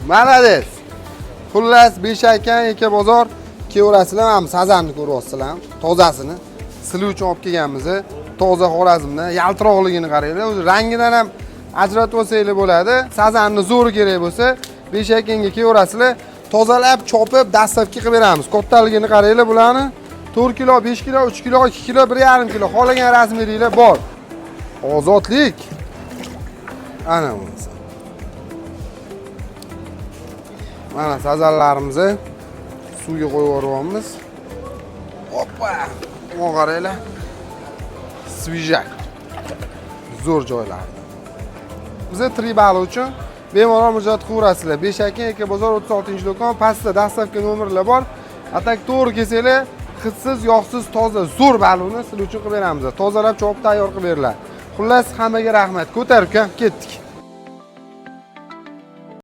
Malades. Xullas, Beshakkan aka bozor kelaverasizlar, mana sazanni ko'ryapsizlar. Tozasini sizlar uchun olib kelganmiz. Toza Xorazmdan, yaltiroqligini qaranglar. O'zi rangidan ham ajratib olsanglar bo'ladi. Sazanni zo'ri kerak bo'lsa, Beshakkanga kelaverasizlar. Tozalab, chopib, dastavka qilib beramiz. Kattaligini qaranglar bularni. 4 kilo, 5 kilo, 3 kilo, 2 kilo, 1,5 kilo xohlagan razmeringlar bor. Ozodlik. Ana bunisi. Mana sazanlarimizni suvga qo'yib yuboryapmiz. Hoppa! Mana qaranglar. Svijak. Zo'r joylar. Biza tribal uchun bemalol murojaat qilaverasizlar. Beshakkan aka bozor 36-do'kon, pastda dastavka nomerlar bor. Atak to'g'ri kelsanglar, hidsiz, yog'siz, toza, zo'r balonni sizlar uchun qilib beramiz. Tozalab, chopib tayyor qilib beriladi. Xullas, hammaga rahmat. Ko'tarib ketdik.